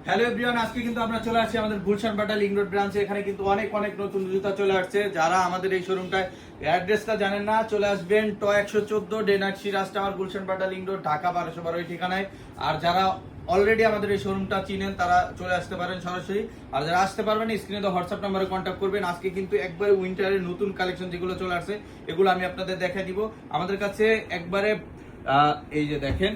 Hello everyone, আজকে কিন্তু আমরা চলে আসছি আমাদের গুলশান বাটা লিংক রোড ব্রাঞ্চে। এখানে কিন্তু অনেক নতুন জুতা চলে আসছে। যারা আমাদের এই শোরুমটায় অ্যাড্রেসটা জানেন না, চলে আসবেন ট 114 ডেনাক্সি রাস্তা আমার গুলশান বাটা লিংক রোড ঢাকা 1212 এই ঠিকানায়। আর যারা অলরেডি আমাদের এই শোরুমটা চিনেন তারা চলে আসতে পারেন সরাসরি। আর যারা আসতে পারবেন স্ক্রিনে তো হোয়াটসঅ্যাপ নাম্বারে কন্ট্যাক্ট করবেন। আজকে কিন্তু একবারে উইন্টারের নতুন কালেকশন যেগুলো চলে আসছে এগুলো আমি আপনাদের দেখাই দিব। আমাদের কাছে একবারে এই যে দেখেন,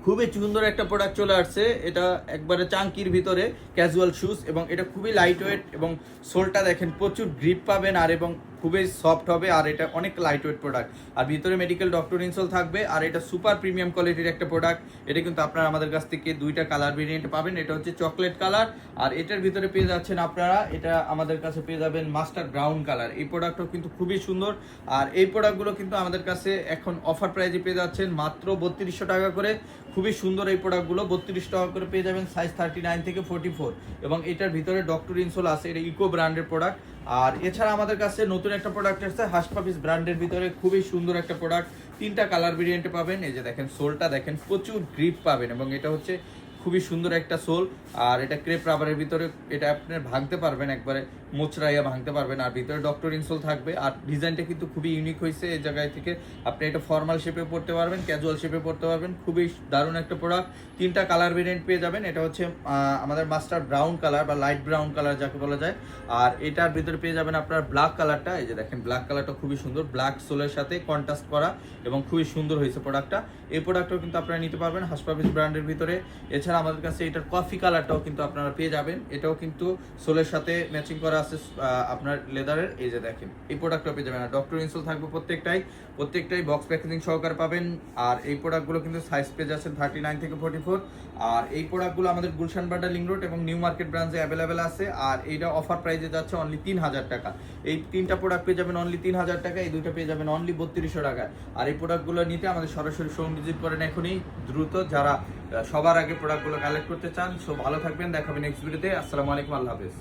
খুবই সুন্দর একটা প্রোডাক্ট চলে আসছে। এটা একবারে চাঙ্কির ভিতরে ক্যাজুয়াল শুজ, এবং এটা খুবই লাইট ওয়েট এবং সোলটা দেখেন প্রচুর গ্রিপ পাবেন আর এবং খুবই সফট হবে। আর এটা অনেক লাইট ওয়েট প্রোডাক্ট, আর ভিতরে মেডিকেল ডক্টর ইনসোল থাকবে। আর এটা সুপার প্রিমিয়াম কোয়ালিটির একটা প্রোডাক্ট। এটা কিন্তু আপনারা আমাদের কাছ থেকে দুইটা কালার ভেরিয়েন্ট পাবেন। এটা হচ্ছে চকলেট কালার, আর এটার ভিতরে পেয়ে যাচ্ছেন আপনারা, এটা আমাদের কাছে পেয়ে যাবেন মাস্টার ব্রাউন কালার। এই প্রোডাক্টও কিন্তু খুবই সুন্দর। আর এই প্রোডাক্টগুলো কিন্তু আমাদের কাছে এখন অফার প্রাইজে পেয়ে যাচ্ছেন মাত্র 3200 টাকা করে। খুবই সুন্দর এই প্রোডাক্টগুলো 32 টাকা করে পেয়ে যাবেন, সাইজ 39 থেকে 44। এবং এটার ভিতরে ডক্টর ইনসোল আছে, এটা ইকো ব্র্যান্ডের প্রোডাক্ট। আর এছাড়া আমাদের কাছে নতুন একটা প্রোডাক্ট আসছে হাসপাপিস ব্র্যান্ডের ভিতরে, খুবই সুন্দর একটা প্রোডাক্ট। তিনটা কালার ভেরিয়েন্টে পাবেন। এই যে দেখেন সোলটা দেখেন প্রচুর গ্রিপ পাবেন, এবং এটা হচ্ছে খুবই সুন্দর একটা সোল। আর এটা ক্রেপ রাবারের ভিতরে, এটা আপনি ভাঙতে পারবেন, একবারে মোচড়াইয়া ভাঙতে পারবেন। আর ভিতরে ডক্টর ইনসোল থাকবে। আর ডিজাইনটা কিন্তু খুবই ইউনিক হয়েছে এই জায়গায় থেকে। আপনি এটা ফর্মাল শেপে পড়তে পারবেন, ক্যাজুয়াল শেপে পড়তে পারবেন। খুবই দারুণ একটা প্রোডাক্ট। তিনটা কালার ভেরিয়েন্ট পেয়ে যাবেন। এটা হচ্ছে আমাদের মাস্টার ব্রাউন কালার বা লাইট ব্রাউন কালার যাকে বলা যায়। আর এটার ভিতরে পেয়ে যাবেন আপনার ব্ল্যাক কালারটা। এই যে দেখেন ব্ল্যাক কালারটা খুবই সুন্দর, ব্ল্যাক সোলের সাথে কন্ট্রাস্ট করা, এবং খুবই সুন্দর হয়েছে প্রোডাক্টটা। এই প্রোডাক্টটাও কিন্তু আপনারা নিতে পারবেন হাসপাপিস ব্র্যান্ডের ভিতরে। এছাড়া আমাদের কাছে এটার কফি কালারটাও কিন্তু আপনারা পেয়ে যাবেন। এটাও কিন্তু সোলের সাথে ম্যাচিং করা আছে আপনার লেদারের। এই যে দেখেন এই প্রোডাক্টটাও পেয়ে যাবেন। আর ডক্টর ইনসোল থাকবে প্রত্যেকটাই বক্স প্যাকেজিং সহকারে পাবেন। আর এই প্রোডাক্টগুলো কিন্তু সাইজ পেয়ে যাচ্ছেন 39 থেকে 44। আর এই প্রোডাক্টগুলো আমাদের গুলশান বাটা লিংক রোড এবং নিউ মার্কেট ব্রাঞ্চে অ্যাভেলেবেল আছে। আর এইটা অফার প্রাইসে যাচ্ছে অনলি 3000 টাকা। এই তিনটা প্রোডাক্ট পেয়ে যাবেন অনলি 3000 টাকা, এই দুইটা পেয়ে যাবেন অনলি 3200 টাকায়। আর এই প্রোডাক্টগুলো নিতে আমাদের সরাসরি শোরুম ভিজিট করেন এখনই দ্রুত, যারা সবার আগে প্রোডাক্টগুলো কালেক্ট করতে চান। সো ভালো থাকবেন, দেখাবেন নেক্সট ভিডিওতে। আসসালামু আলাইকুম, আল্লাহ হাফেজ।